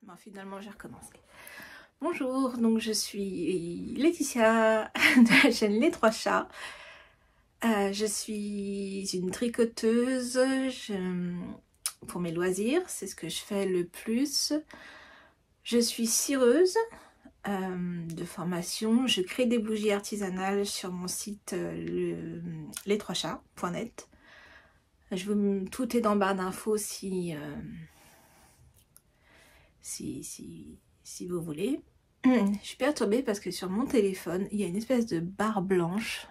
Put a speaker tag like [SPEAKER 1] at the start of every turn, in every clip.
[SPEAKER 1] Bon, finalement, j'ai recommencé. Bonjour, donc je suis Laetitia de la chaîne Les Trois Chats. Je suis une tricoteuse pour mes loisirs, c'est ce que je fais le plus. Je suis cireuse de formation. Je crée des bougies artisanales sur mon site les3chats.net. Tout est dans barre d'infos si vous voulez. Je suis perturbée parce que sur mon téléphone, il y a une espèce de barre blanche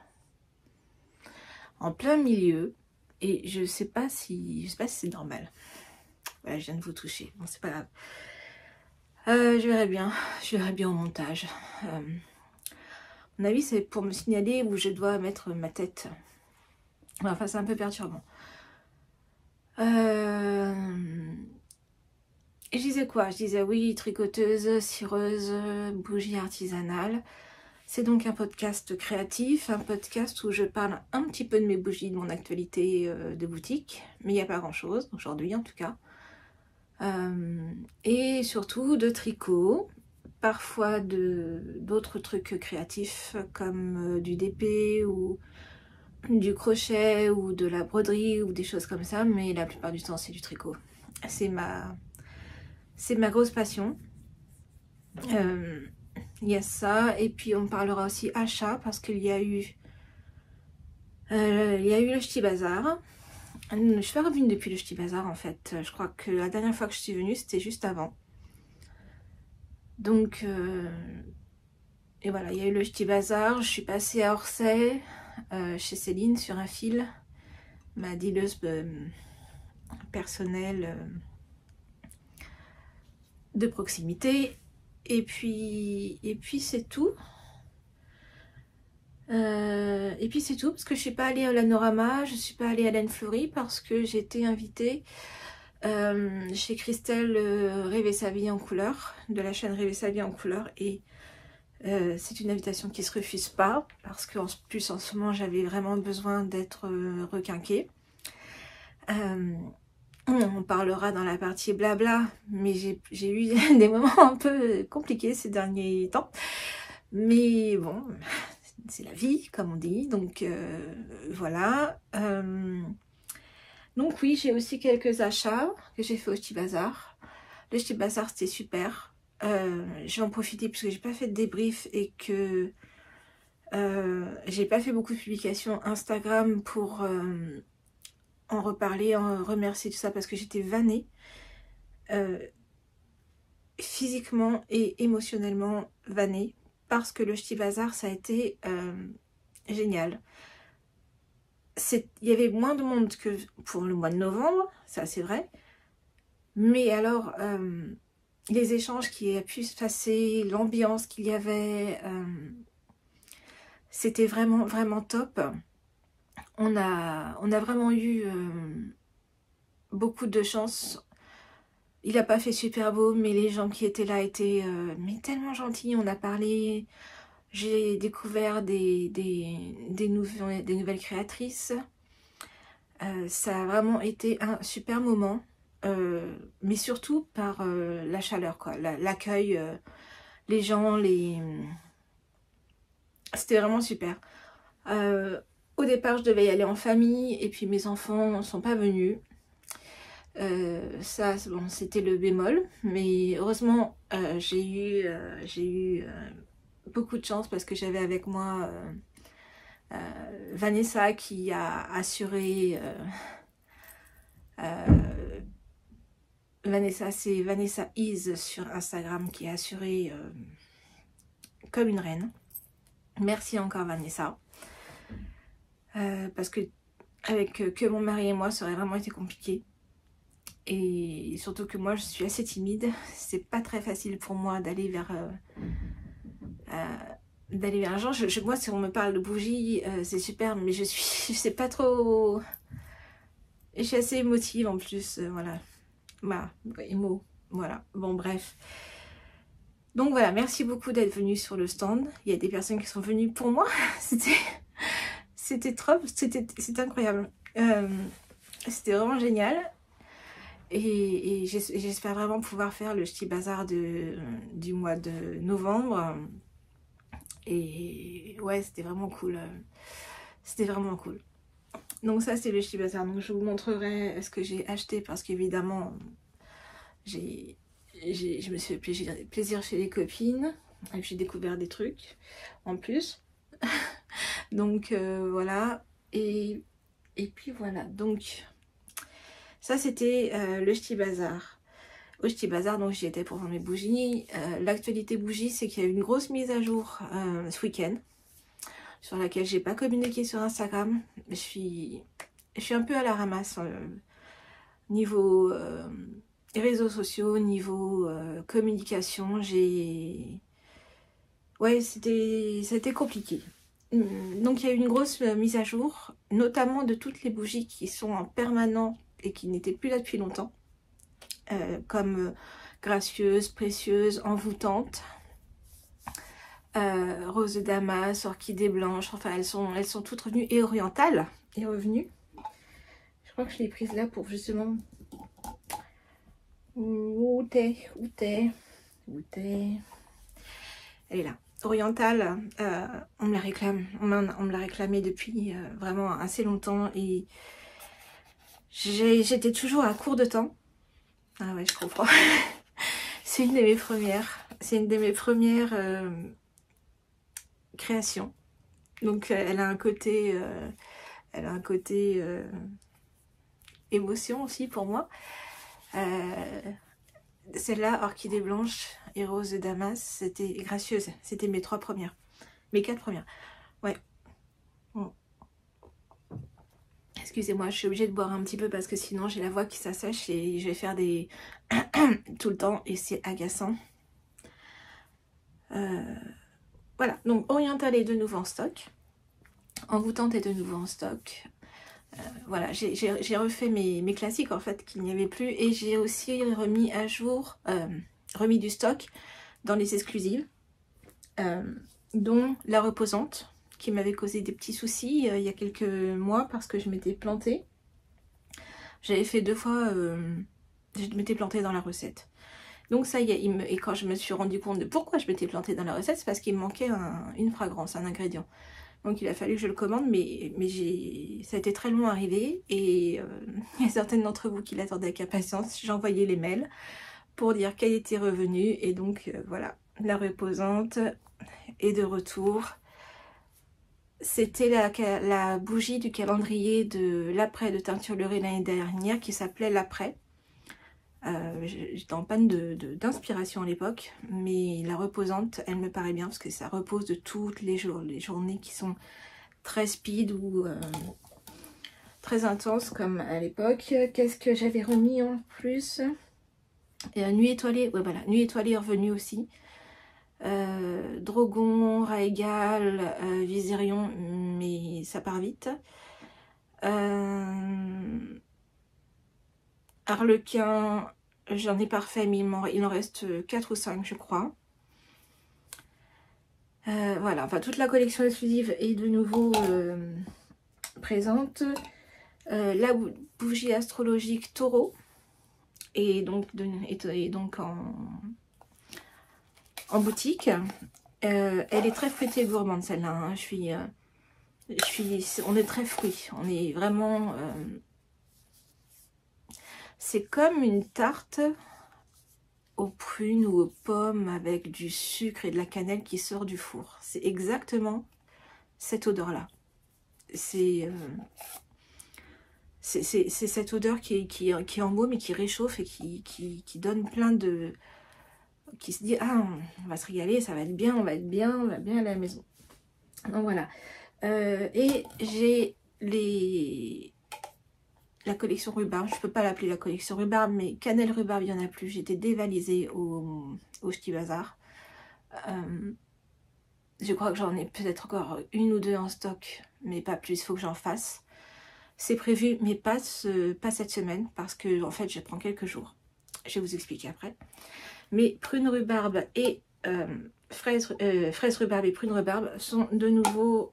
[SPEAKER 1] en plein milieu et je sais pas si c'est normal. Voilà, je viens de vous toucher. Bon, c'est pas grave. Je verrai bien au montage. À mon avis, c'est pour me signaler où je dois mettre ma tête. Enfin, c'est un peu perturbant. Et je disais quoi? Je disais oui, tricoteuse, cireuse, bougie artisanale. C'est donc un podcast créatif, un podcast où je parle un petit peu de mes bougies, de mon actualité de boutique, mais il n'y a pas grand chose, aujourd'hui en tout cas. Et surtout de tricot, parfois d'autres trucs créatifs comme du DP ou du crochet ou de la broderie ou des choses comme ça, mais la plupart du temps c'est du tricot. C'est ma grosse passion. Il y a ça, et puis on parlera aussi achat parce qu'il y a eu le Ch'ti Bazar. Je suis pas revenue depuis le Ch'ti Bazar en fait. Je crois que la dernière fois que je suis venue c'était juste avant. Donc et voilà, il y a eu le Ch'ti Bazar. Je suis passée à Orsay chez Céline sur un fil, ma dealeuse personnelle de proximité. Et puis c'est tout. Et puis c'est tout, parce que je suis pas allée à l'Anorama, je suis pas allée à l'Anne Fleury parce que j'ai été invitée chez Christelle Rêver sa vie en couleur, de la chaîne Rêver sa vie en couleur, et c'est une invitation qui se refuse pas, parce qu'en plus en ce moment j'avais vraiment besoin d'être requinquée. On parlera dans la partie blabla, mais j'ai eu des moments un peu compliqués ces derniers temps. Mais bon, c'est la vie, comme on dit. Donc voilà. Donc oui, j'ai aussi quelques achats que j'ai fait au Ch'ti Bazar. Le Ch'ti Bazar, c'était super. Je vais en profiter puisque j'ai pas fait de débrief et que j'ai pas fait beaucoup de publications Instagram pour en reparler, en remercier tout ça, parce que j'étais vannée physiquement et émotionnellement vannée, parce que le Ch'ti Bazar ça a été génial. Il y avait moins de monde que pour le mois de novembre, ça c'est vrai, mais alors les échanges qui a pu se passer, l'ambiance qu'il y avait, c'était vraiment vraiment top. On a vraiment eu beaucoup de chance. Il n'a pas fait super beau, mais les gens qui étaient là étaient mais tellement gentils. On a parlé, j'ai découvert des nouvelles créatrices. Ça a vraiment été un super moment, mais surtout par la chaleur, quoi, l'accueil, les gens, c'était vraiment super. Au départ, je devais y aller en famille, et puis mes enfants ne sont pas venus. Ça, bon, c'était le bémol, mais heureusement j'ai eu beaucoup de chance parce que j'avais avec moi Vanessa qui a assuré. Vanessa, c'est Vanessa Is sur Instagram qui a assuré comme une reine. Merci encore Vanessa, parce que avec que mon mari et moi, ça aurait vraiment été compliqué. Et surtout que moi je suis assez timide, c'est pas très facile pour moi d'aller vers un genre. Moi, si on me parle de bougies, c'est super, mais je sais pas trop. Et je suis assez émotive en plus, voilà. Bah, émo, voilà. Bon, bref. Donc voilà, merci beaucoup d'être venu sur le stand. Il y a des personnes qui sont venues pour moi. C'était trop, c'était incroyable. C'était vraiment génial. Et j'espère vraiment pouvoir faire le Ch'ti Bazar du mois de novembre. Et ouais, c'était vraiment cool. C'était vraiment cool. Donc ça, c'est le Ch'ti Bazar. Donc je vous montrerai ce que j'ai acheté parce qu'évidemment, je me suis fait plaisir chez les copines. Et puis j'ai découvert des trucs en plus. Donc voilà. Et puis voilà. Donc ça, c'était le Ch'ti Bazar. Au Ch'ti Bazar, donc j'y étais pour vendre mes bougies. L'actualité bougie, c'est qu'il y a eu une grosse mise à jour ce week-end, sur laquelle j'ai pas communiqué sur Instagram. Je suis un peu à la ramasse niveau réseaux sociaux, niveau communication. Ouais, c'était compliqué. Donc il y a eu une grosse mise à jour, notamment de toutes les bougies qui sont en permanent et qui n'étaient plus là depuis longtemps. Comme gracieuse, précieuse, envoûtante, rose de Damas, orchidée blanche, enfin elles sont toutes revenues, et orientale est revenue. Je crois que je l'ai prise là pour justement... Où t'es? Elle est là. Orientale, on me la réclame, on me l'a réclamé depuis vraiment assez longtemps et j'étais toujours à court de temps. Ah ouais, je comprends. C'est une de mes premières. C'est une de mes premières créations. Donc elle a un côté, émotion aussi pour moi. Celle-là, orchidée blanche et rose de Damas, c'était gracieuse. C'était mes 3 premières. Mes 4 premières. Ouais. Bon. Excusez-moi, je suis obligée de boire un petit peu parce que sinon j'ai la voix qui s'assèche et je vais faire des... tout le temps et c'est agaçant. Voilà, donc Orientale est de nouveau en stock. Envoûtante est de nouveau en stock. Voilà, j'ai refait mes classiques en fait qu'il n'y avait plus et j'ai aussi remis à jour, remis du stock dans les exclusives, dont la reposante qui m'avait causé des petits soucis il y a quelques mois parce que je m'étais plantée. J'avais fait 2 fois, je m'étais plantée dans la recette. Donc ça y est, et quand je me suis rendu compte de pourquoi je m'étais plantée dans la recette, c'est parce qu'il me manquait une fragrance, un ingrédient. Donc il a fallu que je le commande, mais ça a été très long à arriver. Et il y a certaines d'entre vous qui l'attendaient avec impatience. J'ai envoyé les mails pour dire qu'elle était revenue. Et donc voilà, la reposante est de retour. C'était la bougie du calendrier de l'après de Teinture Leurrée l'année dernière qui s'appelait l'après. J'étais en panne d'inspiration à l'époque, mais la reposante, elle me paraît bien parce que ça repose de toutes les journées qui sont très speed ou très intenses comme à l'époque. Qu'est-ce que j'avais remis en plus? Nuit étoilée, ouais voilà, Nuit étoilée est revenue aussi. Drogon, Raégal, Viserion, mais ça part vite. Harlequin, j'en ai parfait, mais il en reste 4 ou 5, je crois. Voilà, enfin toute la collection exclusive est de nouveau présente. La bougie astrologique Taureau est donc, en boutique. Elle est très fruitée et gourmande celle-là. Hein. On est très fruits. On est vraiment... c'est comme une tarte aux prunes ou aux pommes avec du sucre et de la cannelle qui sort du four. C'est exactement cette odeur-là. C'est cette odeur qui embaume et qui réchauffe et qui donne plein de... qui se dit, ah, on va se régaler, ça va être bien, on va bien à la maison. Donc voilà. Et j'ai la collection rhubarbe, je peux pas l'appeler la collection rhubarbe, mais cannelle rhubarbe, il n'y en a plus. J'étais dévalisée au Ch'ti Bazar. Je crois que j'en ai peut-être encore 1 ou 2 en stock, mais pas plus, il faut que j'en fasse. C'est prévu, mais pas cette semaine, parce que en fait, je prends quelques jours. Je vais vous expliquer après. Mais prune rhubarbe et fraise rhubarbe et prune rhubarbe sont de nouveau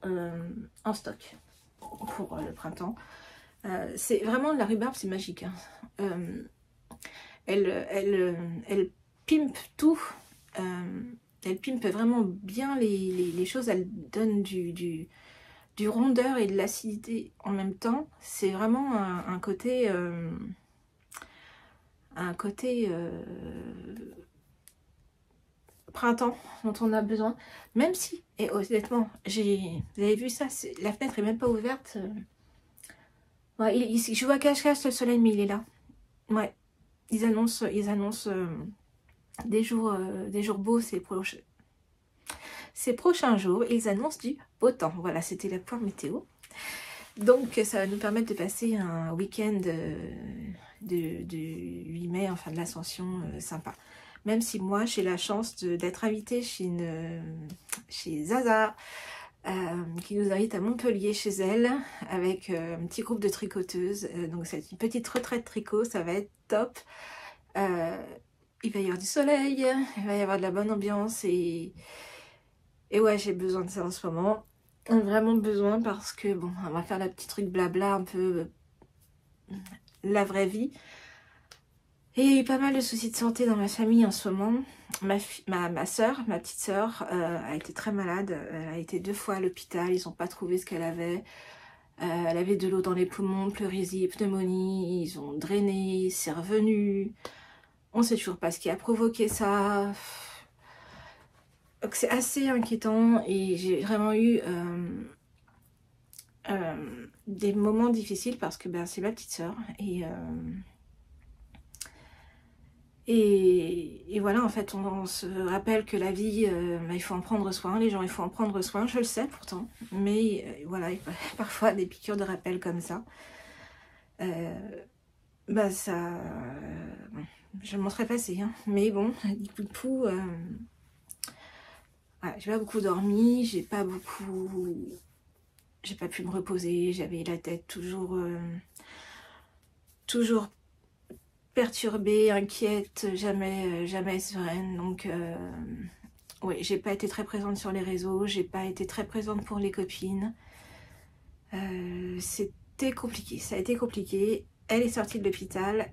[SPEAKER 1] en stock pour le printemps. C'est vraiment, la rhubarbe, c'est magique. Hein. Elle pimpe tout. Elle pimpe vraiment bien les choses. Elle donne du rondeur et de l'acidité en même temps. C'est vraiment un côté... printemps dont on a besoin. Même si, et honnêtement, vous avez vu ça, la fenêtre est même pas ouverte. Ouais, je vois cache-cache le soleil, mais il est là. Ouais, ils annoncent des jours beaux ces prochains jours. Ils annoncent du beau temps. Voilà, c'était la point météo. Donc, ça va nous permettre de passer un week-end de 8 mai, enfin de l'Ascension, sympa. Même si moi, j'ai la chance d'être invitée chez Zaza, qui nous invite à Montpellier chez elle, avec un petit groupe de tricoteuses. Donc c'est une petite retraite tricot, ça va être top. Il va y avoir du soleil, il va y avoir de la bonne ambiance et ouais, j'ai besoin de ça en ce moment. Vraiment besoin parce que, bon, on va faire la petite truc blabla, un peu la vraie vie. Et il y a eu pas mal de soucis de santé dans ma famille en ce moment. Ma soeur, ma petite soeur, a été très malade. Elle a été 2 fois à l'hôpital. Ils n'ont pas trouvé ce qu'elle avait. Elle avait de l'eau dans les poumons, pleurésie, pneumonie. Ils ont drainé, c'est revenu. On ne sait toujours pas ce qui a provoqué ça. Donc c'est assez inquiétant et j'ai vraiment eu des moments difficiles parce que c'est ma petite soeur. Et voilà, en fait, on se rappelle que la vie, il faut en prendre soin, les gens, il faut en prendre soin, je le sais pourtant, mais voilà, il y a parfois des piqûres de rappel comme ça. Je m'en serais passée, hein, mais bon, du coup de pouls, voilà, j'ai pas beaucoup dormi, j'ai pas pu me reposer, j'avais la tête toujours perturbée, inquiète, jamais sereine. Donc oui, j'ai pas été très présente sur les réseaux, j'ai pas été très présente pour les copines. C'était compliqué, ça a été compliqué. Elle est sortie de l'hôpital.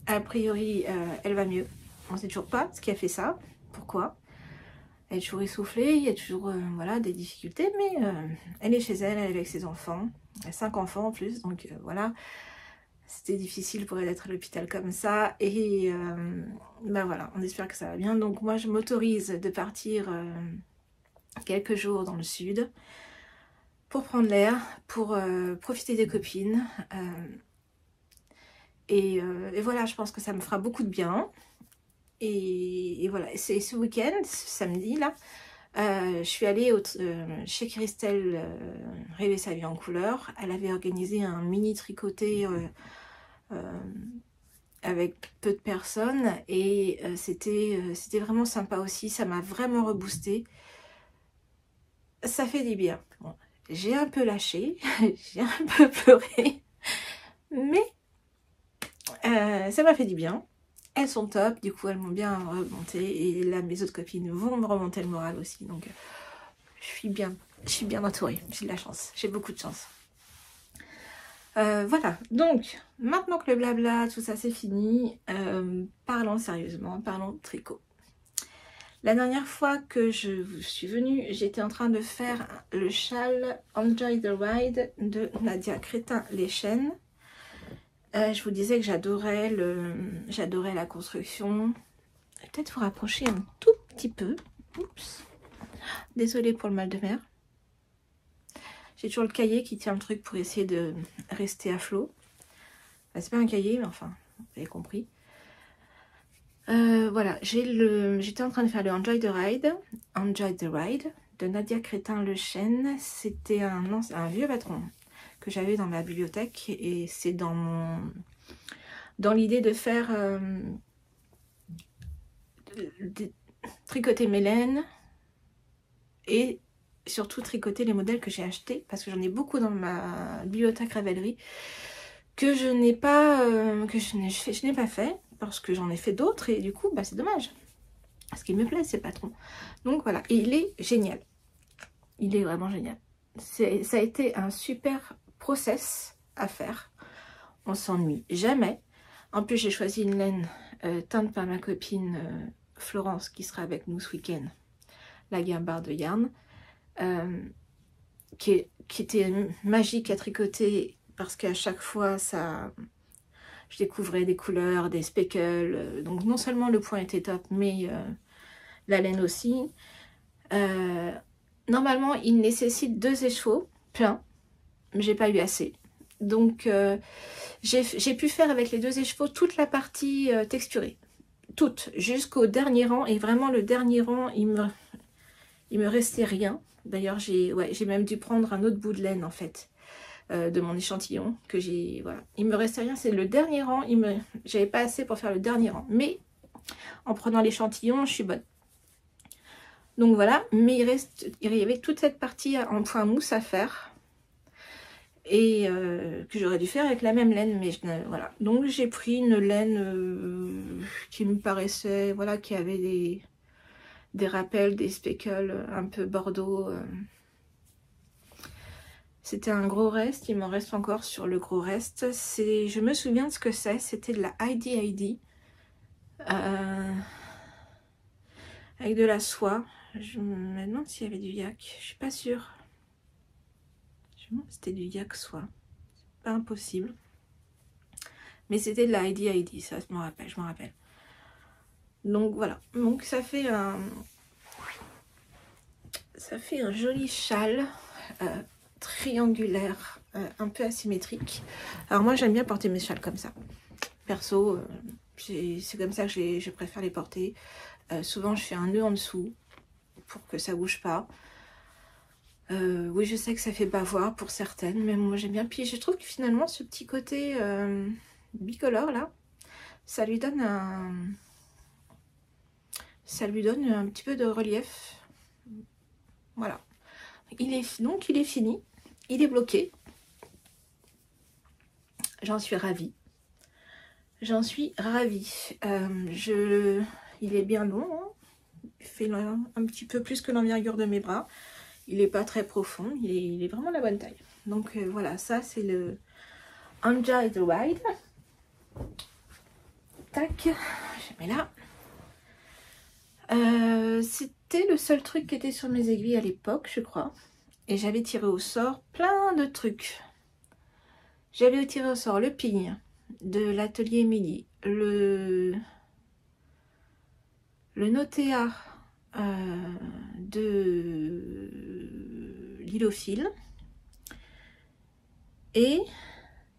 [SPEAKER 1] A priori, elle va mieux. On sait toujours pas ce qui a fait ça, pourquoi. Elle est toujours essoufflée, il y a toujours voilà, des difficultés, mais elle est chez elle, elle est avec ses enfants. Elle a 5 enfants en plus, donc voilà. C'était difficile pour elle d'être à l'hôpital comme ça. Et voilà, on espère que ça va bien. Donc moi, je m'autorise de partir quelques jours dans le sud pour prendre l'air, pour profiter des copines. Et voilà, je pense que ça me fera beaucoup de bien. Et voilà, c'est ce week-end, ce samedi là, je suis allée chez Christelle Rêver sa vie en couleur. Elle avait organisé un mini tricoté avec peu de personnes et c'était vraiment sympa aussi, ça m'a vraiment reboosté. Ça fait du bien. Bon, j'ai un peu lâché, j'ai un peu pleuré, mais ça m'a fait du bien. Elles sont top, du coup elles m'ont bien remonté et là mes autres copines vont me remonter le moral aussi, donc je suis bien entourée, j'ai de la chance, j'ai beaucoup de chance. Voilà, donc maintenant que le blabla, tout ça c'est fini, parlons sérieusement, parlons tricot. La dernière fois que je suis venue, j'étais en train de faire le châle Enjoy the Ride de Nadia Crétin-Leschen. Je vous disais que j'adorais la construction. Peut-être vous rapprocher un tout petit peu. Oups. Désolée pour le mal de mer. J'ai toujours le cahier qui tient le truc pour essayer de rester à flot. Enfin, c'est pas un cahier, mais enfin, vous avez compris. Voilà, j'étais en train de faire le Enjoy the Ride de Nadia Crétin-Leschen. C'était un vieux patron que j'avais dans ma bibliothèque et c'est dans l'idée de faire tricoter mes laines et surtout tricoter les modèles que j'ai achetés parce que j'en ai beaucoup dans ma bibliothèque Ravelry que je n'ai pas fait parce que j'en ai fait d'autres et du coup c'est dommage parce qu'il me plaît ces patrons. Donc voilà, et il est génial, il est vraiment génial. Ça a été un super process à faire, on s'ennuie jamais. En plus, j'ai choisi une laine teinte par ma copine Florence, qui sera avec nous ce week-end. La Guimbarde Yarn, qui était magique à tricoter parce qu'à chaque fois, je découvrais des couleurs, des speckles. Donc non seulement le point était top, mais la laine aussi. Normalement, il nécessite 2 écheveaux pleins, mais j'ai pas eu assez. Donc j'ai pu faire avec les 2 écheveaux toute la partie texturée. Toute, jusqu'au dernier rang. Et vraiment le dernier rang, il me restait rien. D'ailleurs, j'ai même dû prendre un autre bout de laine en fait. De mon échantillon que j'ai, voilà, il me restait rien, c'est le dernier rang, j'avais pas assez pour faire le dernier rang, mais en prenant l'échantillon je suis bonne. Donc voilà, mais il y avait toute cette partie en point mousse à faire et que j'aurais dû faire avec la même laine, mais voilà, donc j'ai pris une laine qui me paraissait, voilà, qui avait des rappels, des speckles un peu bordeaux. C'était un gros reste, il m'en reste encore sur le gros reste. Je me souviens de ce que c'est, c'était de la Heidi avec de la soie. Je me demande s'il y avait du yak, je suis pas sûre. Je me demande si c'était du yak soie, pas impossible. Mais c'était de la Heidi, ça je m'en rappelle. Donc voilà, donc ça fait un joli châle triangulaire, un peu asymétrique. Alors moi j'aime bien porter mes châles comme ça. Perso, c'est comme ça que je préfère les porter. Souvent je fais un nœud en dessous pour que ça bouge pas. Oui, je sais que ça fait bavoir pour certaines, mais moi j'aime bien. Puis je trouve que finalement ce petit côté bicolore là, ça lui donne un petit peu de relief. Voilà. Donc il est fini, il est bloqué. J'en suis ravie. J'en suis ravie. Il est bien long, hein. Il fait un petit peu plus que l'envergure de mes bras. Il n'est pas très profond, il est vraiment la bonne taille. Donc voilà, ça c'est le Anja the Wide. Tac, je mets là. C'était le seul truc qui était sur mes aiguilles à l'époque, je crois. Et j'avais tiré au sort plein de trucs. J'avais tiré au sort le pigne de l'atelier Émilie, le Notea de l'Ilophile et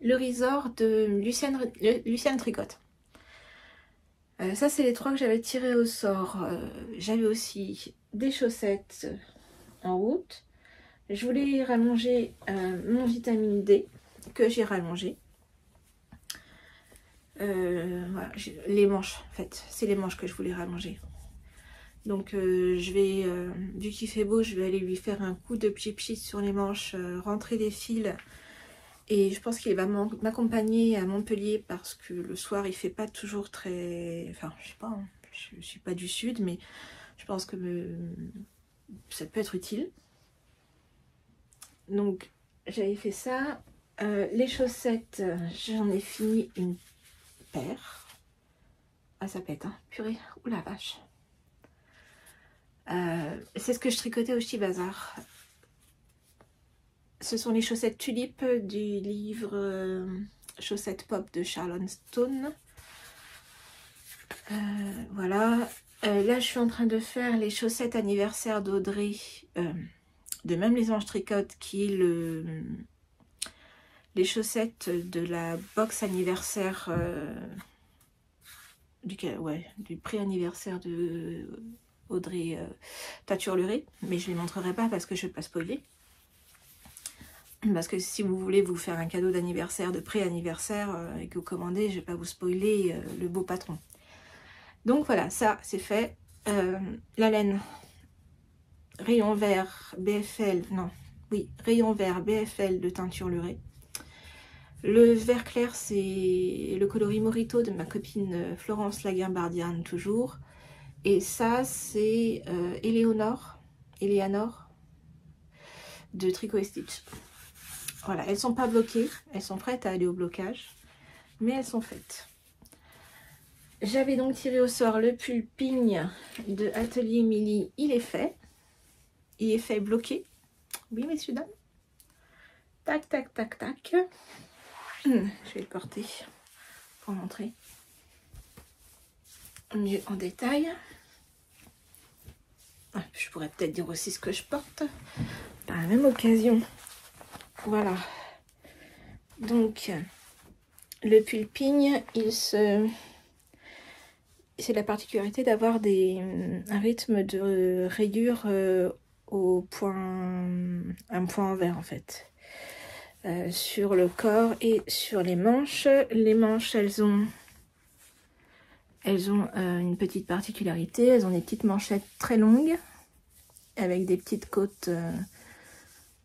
[SPEAKER 1] le Resort de Luciane Tricotte. Ça, c'est les 3 que j'avais tirés au sort. J'avais aussi des chaussettes en route. Je voulais rallonger mon vitamine D que j'ai rallongé. Voilà, les manches, en fait, c'est les manches que je voulais rallonger. Donc je vais, vu qu'il fait beau, je vais aller lui faire un coup de pchit sur les manches, rentrer les fils. Et je pense qu'il va m'accompagner à Montpellier parce que le soir il fait pas toujours très... Enfin je sais pas, hein, je suis pas du sud, mais je pense que ça peut être utile. Donc j'avais fait ça. Les chaussettes, j'en ai fini une paire. Ah ça pète, hein, purée, ouh la vache. C'est ce que je tricotais au Chibazar. Ce sont les chaussettes Tulip du livre Chaussettes Pop de Charlotte Stone. Voilà. Là, je suis en train de faire les chaussettes anniversaire d'Audrey, de Même les Anges Tricotent, qui est les chaussettes de la box anniversaire, du pré-anniversaire de Audrey Taturluré. Mais je ne les montrerai pas parce que je ne vais pas spoiler. Parce que si vous voulez vous faire un cadeau d'anniversaire, de pré-anniversaire, et que vous commandez, je ne vais pas vous spoiler le beau patron. Donc voilà, ça c'est fait. La laine, rayon vert BFL, non, oui, rayon vert BFL de teinture lurée. Le vert clair, c'est le coloris Morito de ma copine Florence la Guimbardiane, toujours. Et ça, c'est Eleanor de Tricot & Stitch. Voilà, elles sont pas bloquées, elles sont prêtes à aller au blocage, mais elles sont faites. J'avais donc tiré au sort le pull Pigne de Atelier Milly. Il est fait. Il est fait bloqué. Oui, messieurs, dames. Tac, tac, tac, tac. Je vais le porter pour montrer mieux en détail. Je pourrais peut-être dire aussi ce que je porte par la même occasion. Voilà. Donc, le pull Pigne, c'est la particularité d'avoir un rythme de rayure un point envers en fait. Sur le corps et sur les manches. Les manches, elles ont une petite particularité. Elles ont des petites manchettes très longues avec des petites côtes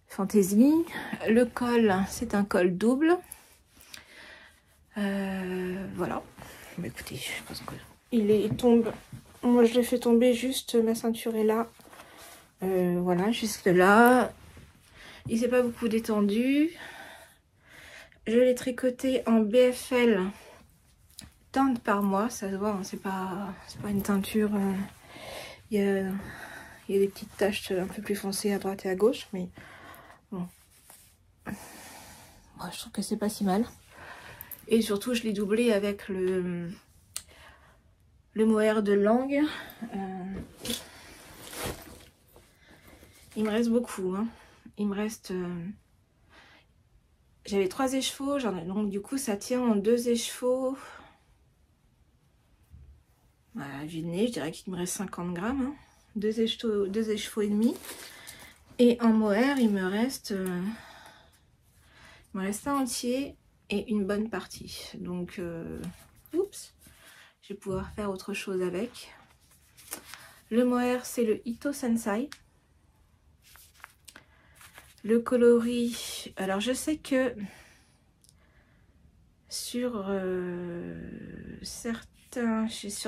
[SPEAKER 1] fantaisie. Le col, c'est un col double. Voilà. Bah, écoutez, je pense que il tombe. Moi, je l'ai fait tomber juste, ma ceinture est là. Voilà, juste là. Il s'est pas beaucoup détendu. Je l'ai tricoté en BFL teinte par mois, ça se voit, hein, c'est pas une teinture. Il y a des petites taches un peu plus foncées à droite et à gauche, mais bon. Moi, je trouve que c'est pas si mal. Et surtout, je l'ai doublé avec le mohair de Langue. Il me reste beaucoup, hein. Il me reste. J'avais 3 écheveaux, donc du coup ça tient en 2 écheveaux. Voilà, vide nez, je dirais qu'il me reste 50 grammes. Hein. 2 écheveaux et demi. Et en mohair, il me reste un entier et une bonne partie. Donc, oups, je vais pouvoir faire autre chose avec. Le mohair, c'est le Ito Sensai. Le coloris, alors je sais que sur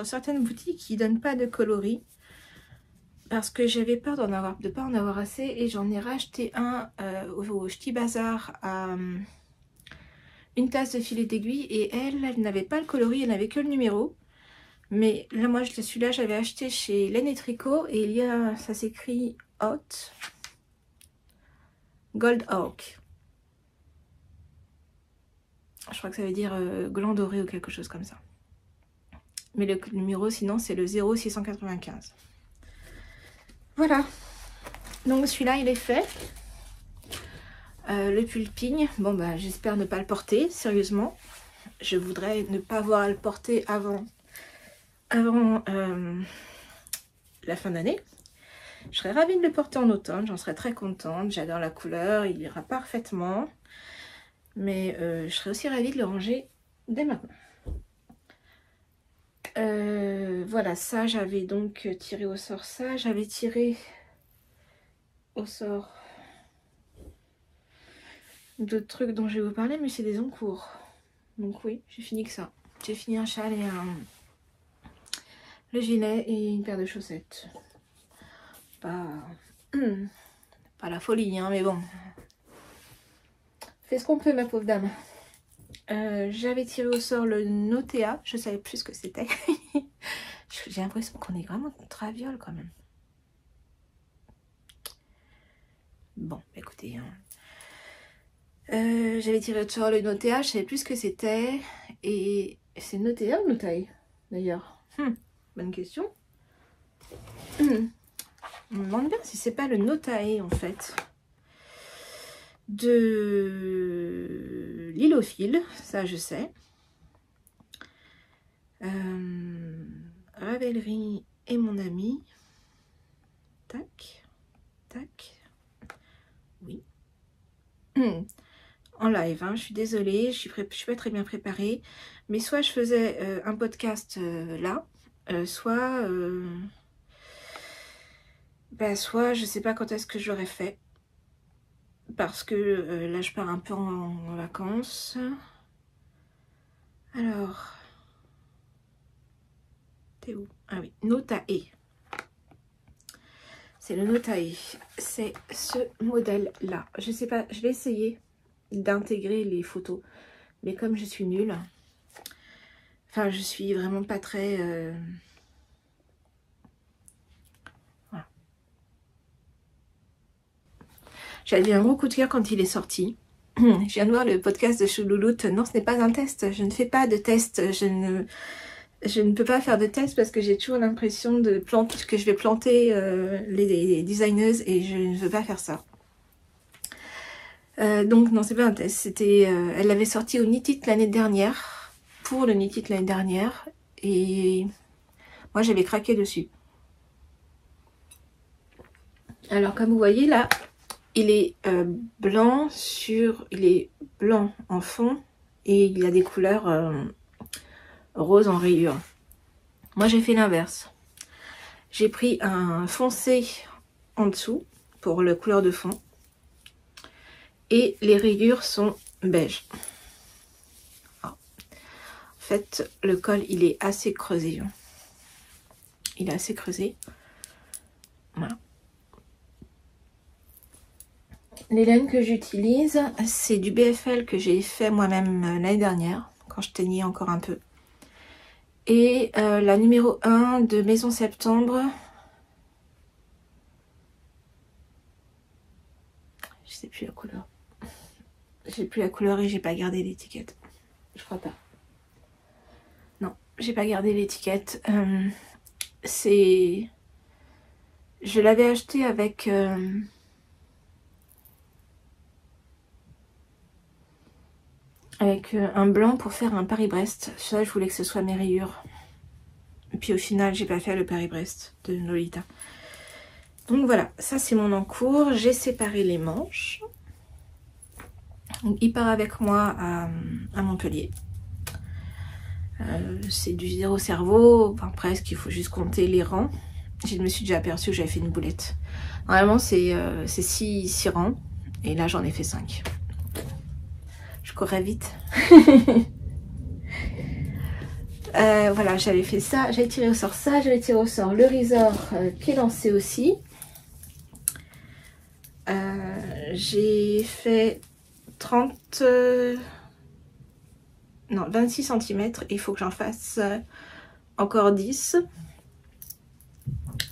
[SPEAKER 1] certaines boutiques, ils donnent pas de coloris parce que j'avais peur de pas en avoir assez et j'en ai racheté un au Ch'ti Bazar à une tasse de filet d'aiguille et elle n'avait pas le coloris, elle n'avait que le numéro. Mais là, moi, celui-là, j'avais acheté chez Laine et Tricot et ça s'écrit Hot Gold Oak. Je crois que ça veut dire gland doré ou quelque chose comme ça. Mais le numéro, sinon, c'est le 0695. Voilà. Donc, celui-là, il est fait. Le pull Pigne, bon, bah, j'espère ne pas le porter, sérieusement. Je voudrais ne pas avoir à le porter avant la fin d'année. Je serais ravie de le porter en automne, j'en serais très contente. J'adore la couleur, il ira parfaitement. Mais je serais aussi ravie de le ranger dès maintenant. Voilà, ça j'avais donc tiré au sort ça. J'avais tiré au sort d'autres trucs dont je vais vous parler, mais c'est des encours. Donc oui, j'ai fini que ça. J'ai fini un châle et le gilet et une paire de chaussettes. Pas la folie, hein, mais bon. Fais ce qu'on peut, ma pauvre dame. J'avais tiré au sort le Notea. Je savais plus ce que c'était. J'ai l'impression qu'on est vraiment traviole quand même. Bon, écoutez. Hein. J'avais tiré au sort le Notea. Je savais plus ce que c'était. Et c'est Notea ou Notae d'ailleurs bonne question. On me demande bien si c'est pas le Notae en fait. De Lilophile, ça je sais. Ravelry et mon ami. Tac, tac. Oui. En live, hein, je suis désolée, je suis pas très bien préparée. Mais soit je faisais un podcast là, soit je sais pas quand est-ce que j'aurais fait. Parce que là je pars un peu en vacances. Alors, t'es où? Ah oui, Notae. C'est le Notae. C'est ce modèle-là. Je sais pas, je vais essayer d'intégrer les photos. Mais comme je suis nulle, Enfin, je suis vraiment pas très... Voilà. J'avais eu un gros coup de cœur quand il est sorti. Je viens de voir le podcast de Choulouloute. Non, ce n'est pas un test. Je ne fais pas de test. Je ne peux pas faire de test parce que j'ai toujours l'impression que je vais planter les designers et je ne veux pas faire ça. Donc non, c'est pas un test. C'était, elle l'avait sorti au Knit It l'année dernière, pour le Knit It l'année dernière, et moi j'avais craqué dessus. Alors comme vous voyez là, il est blanc en fond et il y a des couleurs roses en rayures. Moi j'ai fait l'inverse. J'ai pris un foncé en dessous pour la couleur de fond et les rayures sont beige. En fait, le col il est assez creusé. Il est assez creusé. Voilà. Les laines que j'utilise, c'est du BFL que j'ai fait moi-même l'année dernière, quand je teignais encore un peu. Et la numéro 1 de Maison Septembre. Je sais plus la couleur. J'ai plus la couleur et j'ai pas gardé l'étiquette. Je crois pas. Non, j'ai pas gardé l'étiquette. Je l'avais acheté avec... un blanc pour faire un Paris-Brest. Ça, je voulais que ce soit mes rayures. Et puis au final, j'ai pas fait le Paris-Brest de Lolita. Donc voilà, ça c'est mon encours. J'ai séparé les manches. Donc, il part avec moi à Montpellier. C'est du zéro cerveau, enfin presque, il faut juste compter les rangs. Je me suis déjà aperçue que j'avais fait une boulette. Normalement c'est 6 rangs, et là j'en ai fait 5. Je courais vite. Voilà, j'avais fait ça, j'avais tiré au sort ça, j'avais tiré au sort le Resort qui est lancé aussi. J'ai fait 26 cm, il faut que j'en fasse encore 10.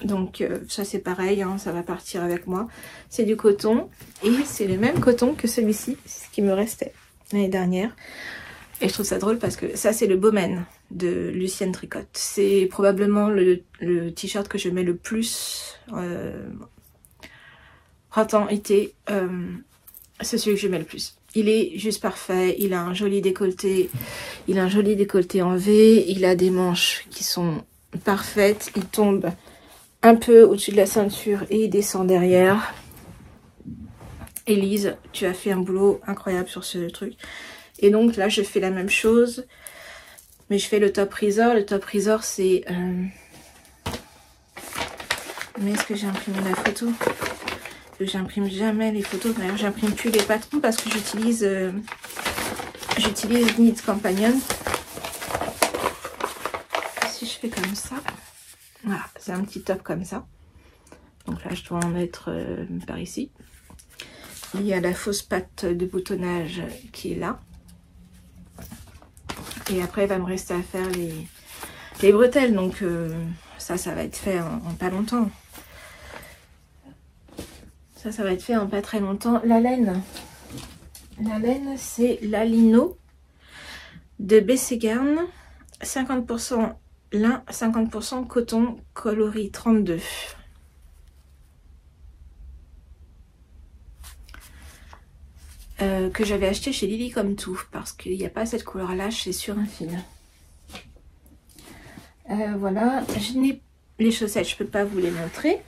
[SPEAKER 1] Donc ça c'est pareil, hein, ça va partir avec moi. C'est du coton et c'est le même coton que celui-ci, c'est ce qui me restait l'année dernière. Et je trouve ça drôle parce que ça c'est le Bowman de Lucienne Tricotte. C'est probablement le t-shirt que je mets le plus printemps-été. C'est celui que je mets le plus. Il est juste parfait, il a un joli décolleté, en V, il a des manches qui sont parfaites, il tombe un peu au-dessus de la ceinture et il descend derrière. Élise, tu as fait un boulot incroyable sur ce truc. Et donc là, je fais la même chose, mais je fais le top resort. Le top resort, c'est... Mais est-ce que j'ai imprimé la photo? J'imprime jamais les photos. D'ailleurs, j'imprime plus les patrons parce que j'utilise Knit Companion. Si je fais comme ça, voilà, c'est un petit top comme ça. Donc là, je dois en mettre par ici. Il y a la fausse patte de boutonnage qui est là. Et après, il va me rester à faire les bretelles. Donc ça va être fait en pas longtemps. Ça va être fait en pas très longtemps. La laine, c'est la Lino de Bességarn. 50% lin, 50% coton, coloris 32. Que j'avais acheté chez Lily comme tout, parce qu'il n'y a pas cette couleur-là chez Sur un fil. Voilà, les chaussettes, je peux pas vous les montrer.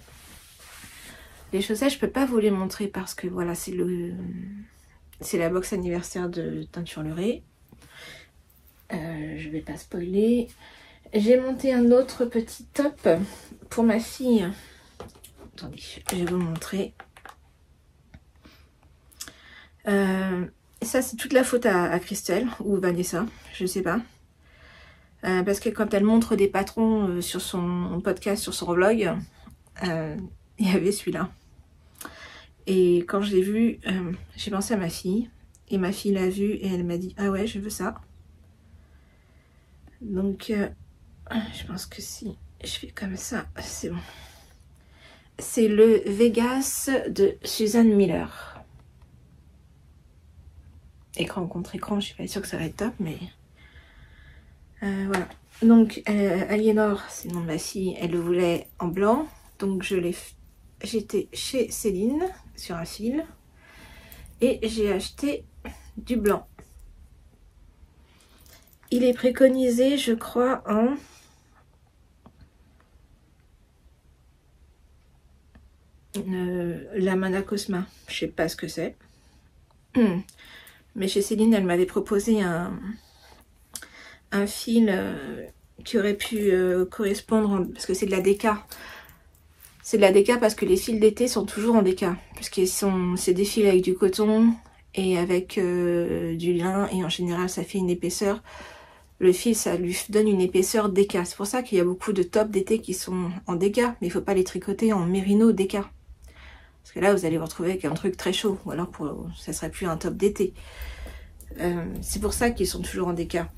[SPEAKER 1] Les chaussettes, je peux pas vous les montrer parce que voilà, c'est la box anniversaire de Teinture Leray. Je vais pas spoiler. J'ai monté un autre petit top pour ma fille. Attendez, je vais vous montrer. Ça, c'est toute la faute à Christelle ou Vanessa, je sais pas. Parce que quand elle montre des patrons sur son podcast, sur son vlog, il y avait celui-là. Et quand je l'ai vu, j'ai pensé à ma fille. Et ma fille l'a vu et elle m'a dit « Ah ouais, je veux ça ». Donc, je pense que si je fais comme ça, c'est bon. C'est le Vegas de Suzanne Miller. Écran contre écran, je suis pas sûre que ça va être top, mais voilà. Donc, Aliénor, c'est le nom de ma fille, elle le voulait en blanc. Donc, j'étais chez Céline sur un fil et j'ai acheté du blanc. Il est préconisé, je crois, en la Mana Cosma. Je sais pas ce que c'est. Mais chez Céline, elle m'avait proposé un fil qui aurait pu correspondre, parce que c'est de la déca. C'est de la déca parce que les fils d'été sont toujours en déca. Parce que c'est des fils avec du coton et avec du lin. Et en général, ça fait une épaisseur. Le fil, ça lui donne une épaisseur déca. C'est pour ça qu'il y a beaucoup de tops d'été qui sont en déca. Mais il ne faut pas les tricoter en mérino déca. Parce que là, vous allez vous retrouver avec un truc très chaud. Ou alors, ça serait plus un top d'été. C'est pour ça qu'ils sont toujours en déca.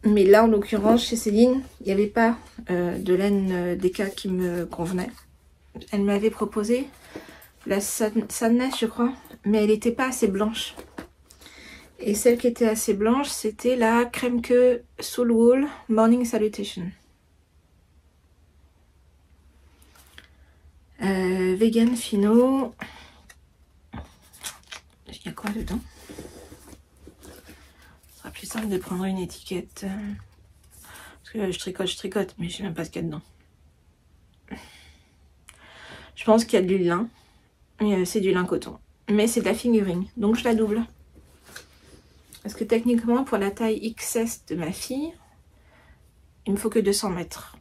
[SPEAKER 1] Mais là, en l'occurrence, chez Céline, il n'y avait pas de laine déca qui me convenait. Elle m'avait proposé la Sadness, je crois, mais elle n'était pas assez blanche. Et celle qui était assez blanche, c'était la Kremke Soul Wool Morning Salutation. Vegan Fino. Il y a quoi dedans? Ce sera plus simple de prendre une étiquette. Parce que je tricote, mais je sais même pas ce qu'il y a dedans. Je pense qu'il y a du lin. C'est du lin coton. Mais c'est de la fingering, donc je la double. Parce que techniquement, pour la taille XS de ma fille, il me faut que 200 mètres.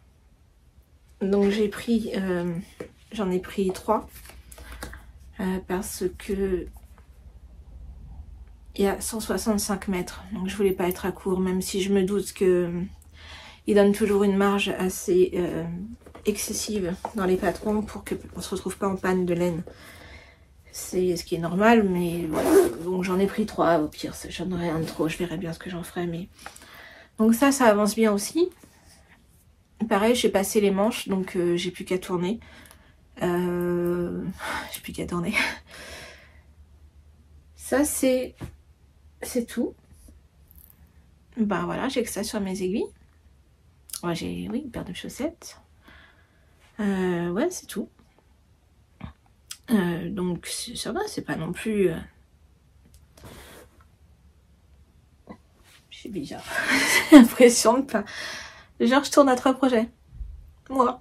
[SPEAKER 1] Donc j'ai pris, j'en ai pris 3. Parce que il y a 165 mètres. Donc je voulais pas être à court, même si je me doute que il donne toujours une marge assez excessive dans les patrons pour qu'on se retrouve pas en panne de laine. C'est ce qui est normal, mais voilà. Donc j'en ai pris 3. Au pire, j'en aurai un de trop. Je verrai bien ce que j'en ferai. Mais donc ça avance bien aussi. Pareil, j'ai passé les manches, donc j'ai plus qu'à tourner. J'ai plus qu'à tourner. Ça, c'est tout. Ben voilà, j'ai que ça sur mes aiguilles. Ouais, j'ai, oui, une paire de chaussettes. Ouais, c'est tout. Donc ça va, c'est pas non plus... C'est bizarre. J'ai l'impression de pas... Genre, je tourne à 3 projets. Moi.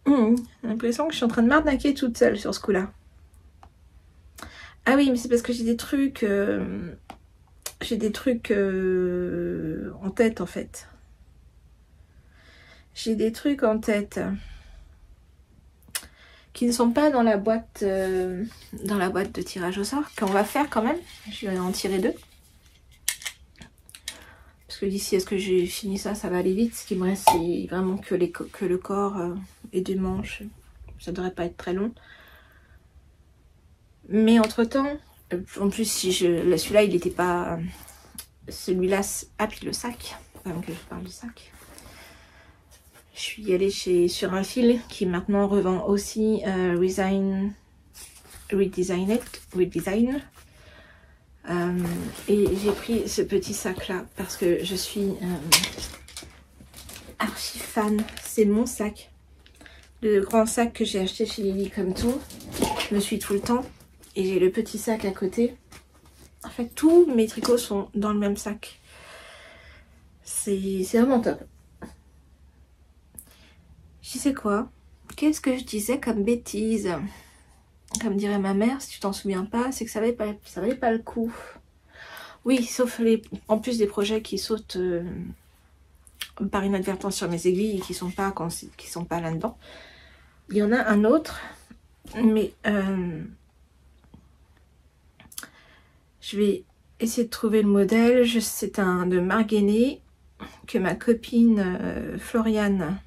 [SPEAKER 1] J'ai l'impression que je suis en train de m'arnaquer toute seule sur ce coup-là. Ah oui, mais c'est parce que j'ai des trucs... en tête, en fait. J'ai des trucs en tête qui ne sont pas dans la boîte de tirage au sort, qu'on va faire quand même. Je vais en tirer 2. Parce que d'ici à ce que j'ai fini ça, ça va aller vite. Ce qui me reste, c'est vraiment que le corps et des manches. Ça devrait pas être très long. Mais entre-temps, en plus, si celui-là, il n'était pas... Celui-là, puis le sac. Avant que je parle du sac. Je suis allée sur un fil qui maintenant revend aussi Redesign. Et j'ai pris ce petit sac là parce que je suis archi fan. C'est mon sac. Le grand sac que j'ai acheté chez Lily comme tout. Je me suis tout le temps. Et j'ai le petit sac à côté. En fait, tous mes tricots sont dans le même sac. C'est vraiment top. Je sais quoi? Qu'est-ce que je disais comme bêtise? Comme dirait ma mère, si tu t'en souviens pas, c'est que ça valait pas le coup. Oui, sauf en plus des projets qui sautent par inadvertance sur mes aiguilles et qui sont pas là-dedans. Il y en a un autre, mais je vais essayer de trouver le modèle. C'est un de Marguenet que ma copine Floriane.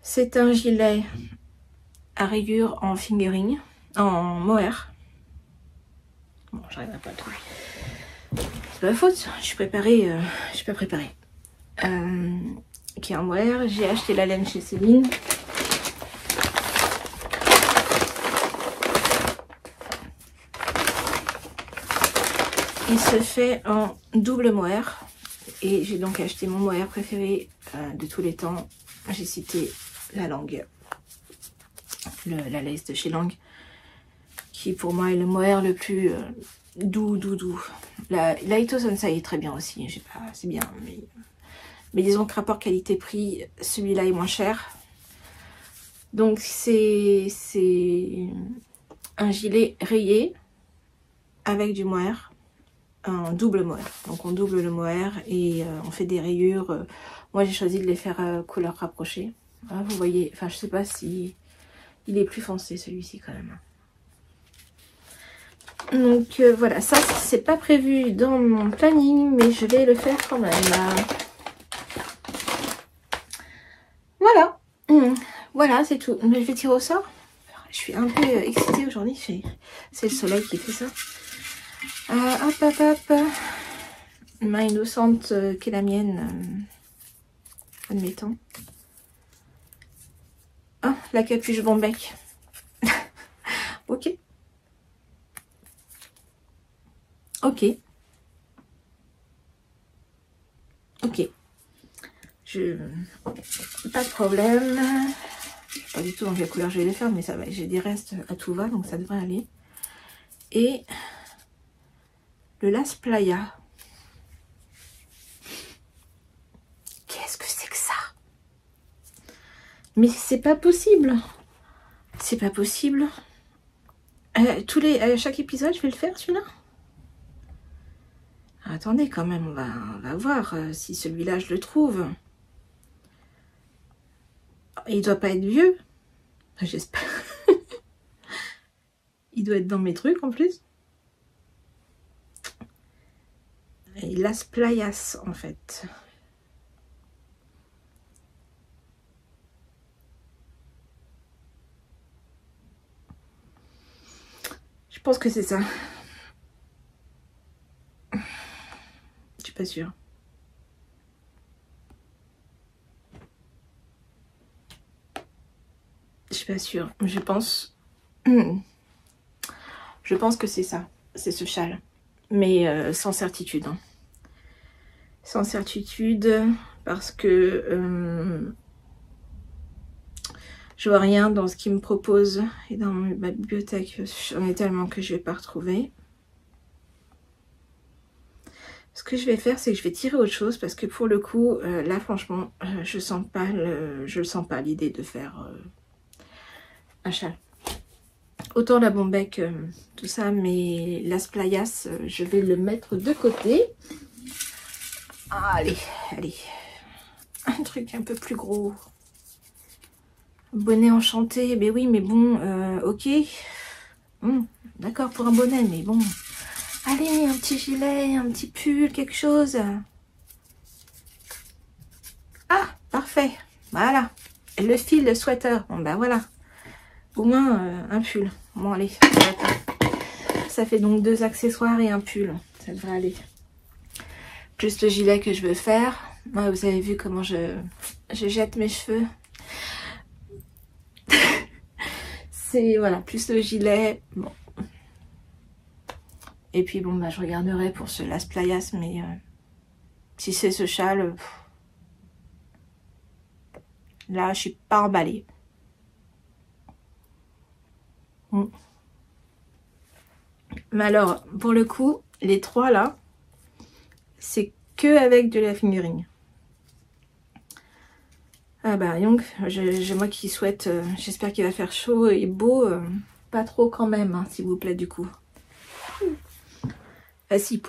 [SPEAKER 1] C'est un gilet à rayures en fingering, en mohair. Bon, j'arrive pas à le trouver. C'est pas ma faute, je suis préparée, je suis pas préparée. Qui est en mohair, j'ai acheté la laine chez Céline. Il se fait en double mohair et j'ai donc acheté mon mohair préféré de tous les temps. J'ai cité la Langue, la lace de chez Langue, qui pour moi est le mohair le plus doux. La Ito Sensei est très bien aussi, c'est bien, mais disons que rapport qualité-prix, celui-là est moins cher. Donc c'est un gilet rayé avec du mohair. Un double mohair, donc on double le mohair et on fait des rayures. Moi j'ai choisi de les faire couleur rapprochée. Ah, vous voyez, enfin je sais pas si il est plus foncé celui-ci quand même. Donc voilà, ça c'est pas prévu dans mon planning, mais je vais le faire quand même. Voilà, voilà c'est tout. Je vais tirer au sort. Je suis un peu excitée aujourd'hui, c'est le soleil qui fait ça. Hop. Main innocente qui est la mienne, admettons. Ah, la capuche Bombec. Ok. Ok. Pas de problème. Je sais pas du tout dans quelle couleur je vais les faire, mais ça va. J'ai des restes à tout va, donc ça devrait aller. Et le Las Playa. Qu'est-ce que c'est que ça? Mais c'est pas possible. C'est pas possible. Chaque épisode, je vais le faire celui-là. Attendez quand même, on va voir si celui-là je le trouve. Il doit pas être vieux. J'espère. Il doit être dans mes trucs en plus. Et Las Playas en fait. Je pense que c'est ça. Je suis pas sûre. Je suis pas sûre. Je pense que c'est ça. C'est ce châle. Mais sans certitude. Hein. Sans certitude parce que je vois rien dans ce qu'il me propose et dans ma bibliothèque. J'en ai tellement que je vais pas retrouver. Ce que je vais faire, c'est que je vais tirer autre chose parce que pour le coup, là franchement, je sens pas l'idée de faire un châle. Autant la Bombec, tout ça, mais Las Playas, je vais le mettre de côté. Allez. Un truc un peu plus gros. Bonnet enchanté, ben oui, mais bon, ok. D'accord pour un bonnet, mais bon. Allez, un petit gilet, un petit pull, quelque chose. Ah, parfait. Voilà. Le fil, le sweater. Bon, ben voilà. Au moins, un pull. Bon, allez. Ça fait donc 2 accessoires et un pull. Ça devrait aller. Plus le gilet que je veux faire. Ouais, vous avez vu comment je jette mes cheveux. C'est, voilà, plus le gilet. Bon. Et puis, bon, bah, je regarderai pour ce Las Playas, mais si c'est ce châle, là, je suis pas emballée. Mais alors, pour le coup, les 3 là, c'est que avec de la fingering. Ah bah donc, moi qui souhaite, j'espère qu'il va faire chaud et beau, pas trop quand même, hein, s'il vous plaît du coup. Ah si,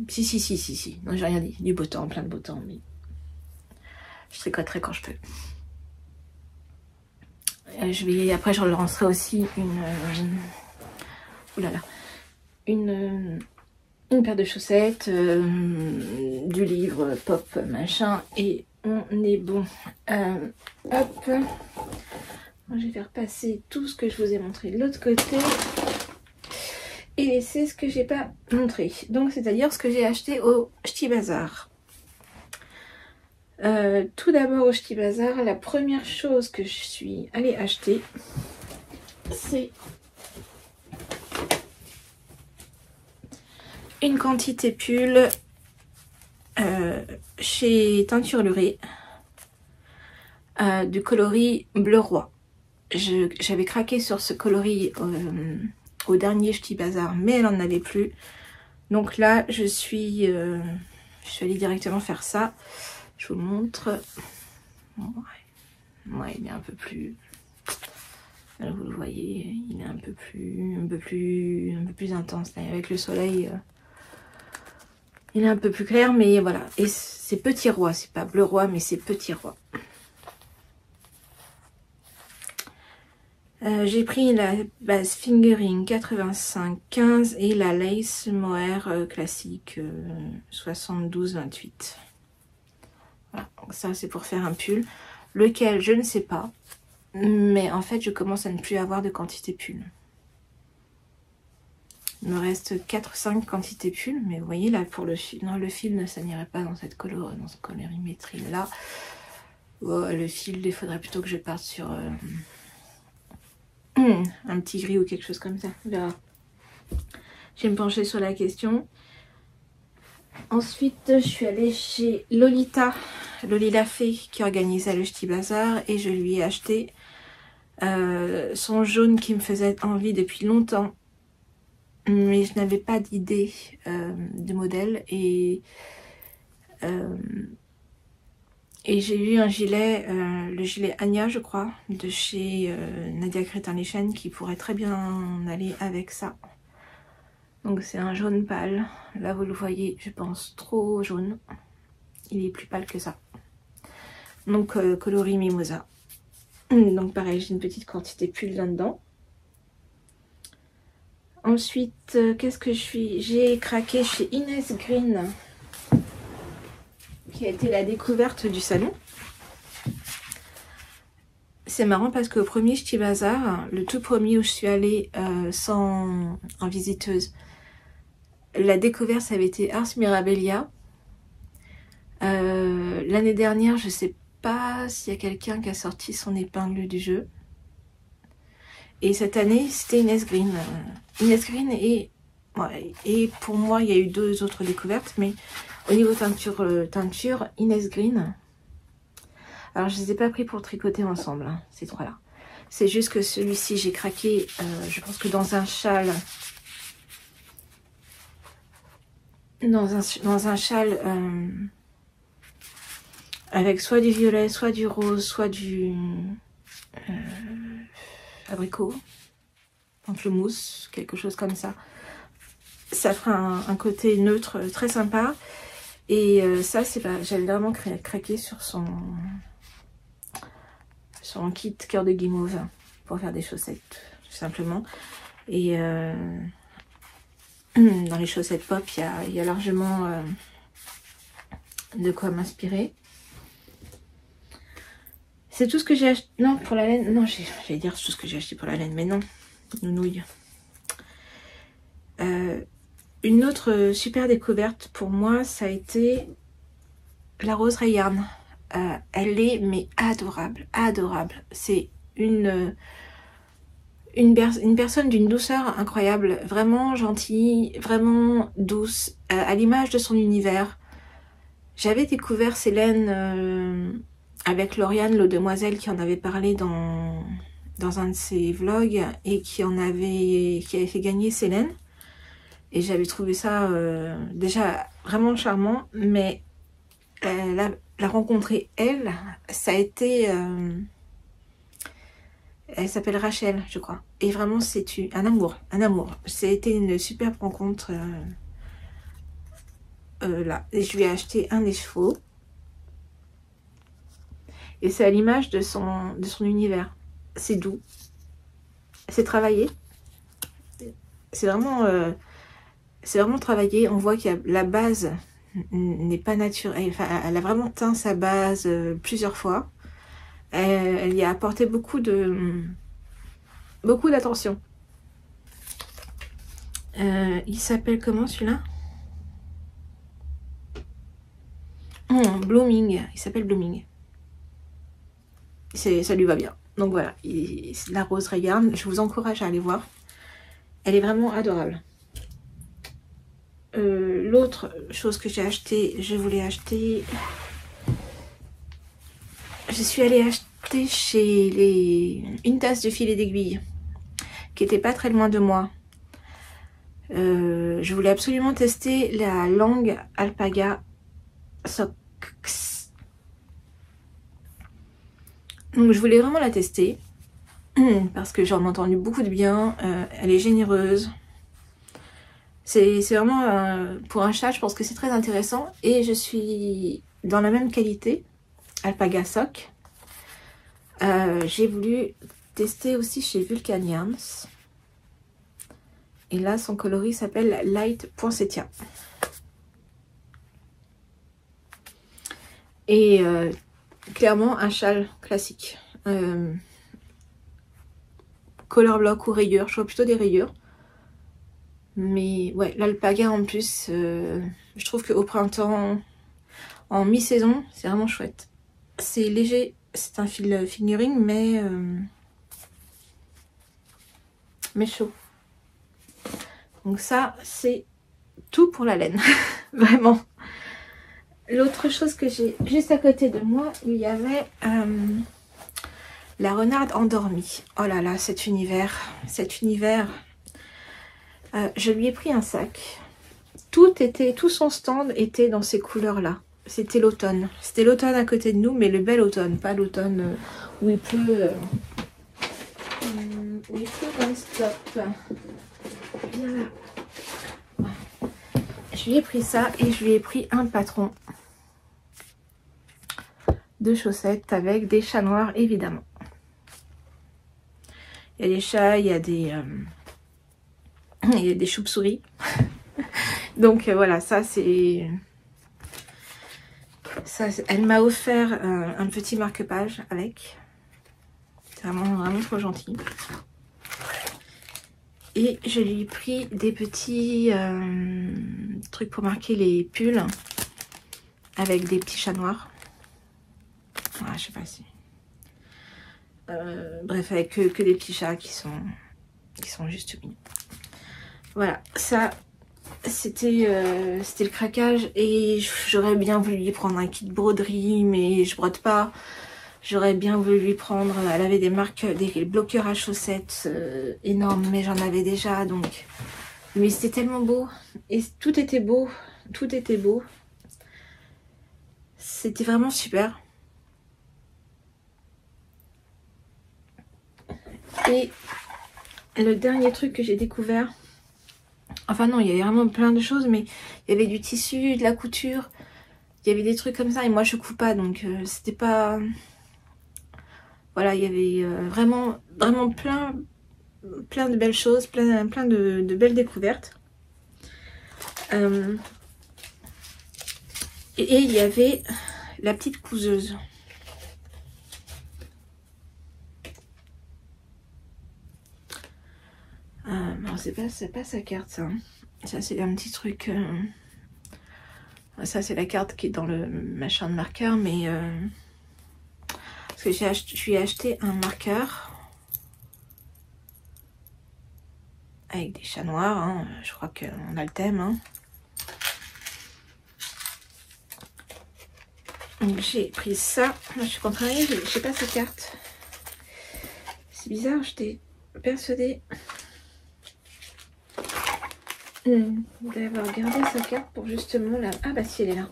[SPEAKER 1] si, non j'ai rien dit, du beau temps, plein de beau temps, mais je tricoterai quand je peux. Après je lancerai aussi une paire de chaussettes, du livre pop machin, et on est bon. Hop, je vais faire passer tout ce que je vous ai montré de l'autre côté. et laisser ce que j'ai pas montré. Donc c'est-à-dire ce que j'ai acheté au Ch'ti Bazar. Tout d'abord au Ch'ti Bazar, la première chose que je suis allée acheter, c'est une quantité pull chez Teinture Lurée du coloris bleu roi. J'avais craqué sur ce coloris au dernier Ch'ti Bazar, mais elle n'en avait plus. Donc là, je suis allée directement faire ça. Je vous le montre. Ouais, il est un peu plus... Là, vous le voyez, il est un peu plus intense. Là, avec le soleil, il est un peu plus clair, mais voilà. Et c'est Petit Roi, c'est pas Bleu Roi, mais c'est Petit Roi. J'ai pris la base Fingering 85-15 et la Lace Mohair classique 72-28. Voilà, donc ça c'est pour faire un pull, lequel je ne sais pas, mais en fait je commence à ne plus avoir de quantité pull. Il me reste 4-5 quantités pull, mais vous voyez là pour le fil, non le fil ça n'irait pas dans cette colorimétrie là. Oh, le fil, il faudrait plutôt que je parte sur un petit gris ou quelque chose comme ça. Là, je vais me pencher sur la question. Ensuite, je suis allée chez Lolita Fée qui organisait le Ch'ti Bazar et je lui ai acheté son jaune qui me faisait envie depuis longtemps. Mais je n'avais pas d'idée de modèle et j'ai eu un gilet, le gilet Anya je crois, de chez Nadia Crétin-les-Chênes qui pourrait très bien aller avec ça. Donc c'est un jaune pâle, là vous le voyez je pense trop jaune, il est plus pâle que ça. Donc coloris mimosa. Donc pareil j'ai une petite quantité pull là-dedans. Ensuite qu'est-ce que j'ai craqué chez Inès Green, qui a été la découverte du salon. C'est marrant parce qu'au premier Ch'ti Bazar, le tout premier où je suis allée en visiteuse, la découverte ça avait été Ars Mirabilia. L'année dernière, je sais pas s'il y a quelqu'un qui a sorti son épingle du jeu. Et cette année, c'était Inès Green. Inès Green et pour moi, il y a eu 2 autres découvertes, mais au niveau teinture, Inès Green. Alors, je ne les ai pas pris pour tricoter ensemble, hein, ces 3-là. C'est juste que celui-ci, j'ai craqué, je pense que dans un châle. Dans un châle avec soit du violet, soit du rose, soit du abricot, pamplemousse, quelque chose comme ça. Ça fera un côté neutre très sympa. Et ça, c'est pas, j'avais vraiment craqué sur son kit cœur de guimauve pour faire des chaussettes, tout simplement. Et dans les chaussettes pop, il y a largement de quoi m'inspirer. C'est tout ce que j'ai acheté. Non, pour la laine. Non, j'allais dire tout ce que j'ai acheté pour la laine, mais non. Nounouille. Une autre super découverte pour moi, ça a été la rose Rayarn. Elle est mais adorable, adorable. C'est une personne d'une douceur incroyable, vraiment gentille, vraiment douce, à l'image de son univers. J'avais découvert Célène avec Lauriane, l'eau demoiselle, qui en avait parlé dans un de ses vlogs et qui avait fait gagner Célène. Et j'avais trouvé ça déjà vraiment charmant, mais la rencontrer elle, ça a été... elle s'appelle Rachel, je crois. Et vraiment, c'est un amour, un amour. Ça a été une superbe rencontre là. Et je lui ai acheté un écheveau. Et c'est à l'image de son univers. C'est doux. C'est travaillé. C'est vraiment travaillé. On voit qu'il y a la base n'est pas naturelle. Enfin, elle a vraiment teint sa base plusieurs fois. Elle y a apporté beaucoup d'attention. Il s'appelle comment celui-là? Blooming. Il s'appelle Blooming. Ça lui va bien. Donc voilà, la rose Regarde, je vous encourage à aller voir. Elle est vraiment adorable. L'autre chose que j'ai acheté, je voulais acheter... Je suis allée acheter chez une tasse de filet d'aiguille qui était pas très loin de moi. Je voulais absolument tester la langue Alpaga Socks. Donc je voulais vraiment la tester parce que j'en ai entendu beaucoup de bien. Elle est généreuse. C'est vraiment pour un chat, je pense que c'est très intéressant. Et je suis dans la même qualité, Alpaga Sock. J'ai voulu tester aussi chez Vulcanians. Et là, son coloris s'appelle Light Poinsettia. Et clairement, un châle classique. Color block ou rayures, je vois plutôt des rayures. Mais ouais, l'alpaga en plus, je trouve qu'au printemps, en mi-saison, c'est vraiment chouette. C'est léger, c'est un fil figuring, mais chaud. Donc ça, c'est tout pour la laine, vraiment. L'autre chose que j'ai juste à côté de moi, il y avait la renarde endormie. Oh là là, cet univers. Je lui ai pris un sac. Tout son stand était dans ces couleurs-là. C'était l'automne. C'était l'automne à côté de nous, mais le bel automne, pas l'automne où il pleut. Où il pleut non-stop. Viens là. Je lui ai pris ça et je lui ai pris un patron de chaussettes avec des chats noirs, évidemment. Il y a des chats, il y a des chauves-souris. Donc voilà, ça c'est... Elle m'a offert un petit marque-page avec. C'est vraiment trop gentil. Et je lui ai pris des petits trucs pour marquer les pulls avec des petits chats noirs. Ah, je sais pas si... bref, avec que des petits chats qui sont juste mignons. Voilà, ça c'était le craquage et j'aurais bien voulu lui prendre un kit broderie, mais je brode pas. J'aurais bien voulu lui prendre, elle avait des marques, des bloqueurs à chaussettes énormes, mais j'en avais déjà, donc... Mais c'était tellement beau, et tout était beau, C'était vraiment super. Et le dernier truc que j'ai découvert, enfin non, il y avait vraiment plein de choses, mais il y avait du tissu, de la couture, il y avait des trucs comme ça, et moi je couds pas, donc c'était pas... Voilà, il y avait vraiment plein de belles choses, plein de belles découvertes. Et il y avait la petite couseuse. Non, c'est pas sa carte, ça. Ça, c'est un petit truc... Ça, c'est la carte qui est dans le machin de marqueur, mais... Parce que je lui ai acheté un marqueur avec des chats noirs, hein. Je crois qu'on a le thème. Hein. Donc j'ai pris ça. Moi, je suis contrariée, je sais pas sa carte. C'est bizarre, j'étais persuadée d'avoir gardé sa carte pour justement la... Ah bah si, elle est là.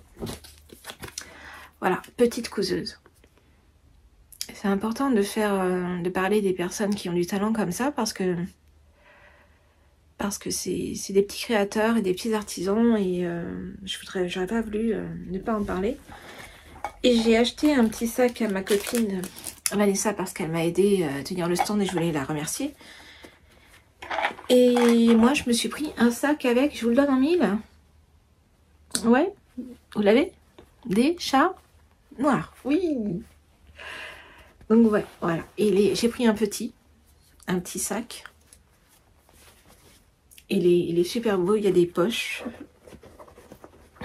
[SPEAKER 1] Voilà, petite couseuse. C'est important de de parler des personnes qui ont du talent comme ça parce que c'est des petits créateurs et des petits artisans et j'aurais pas voulu ne pas en parler. Et j'ai acheté un petit sac à ma copine Vanessa parce qu'elle m'a aidé à tenir le stand et je voulais la remercier. Et moi je me suis pris un sac avec, je vous le donne en 1000. Ouais, vous l'avez? Des chats noirs, oui. Donc ouais, voilà. Et j'ai pris un petit sac. il est super beau. Il y a des poches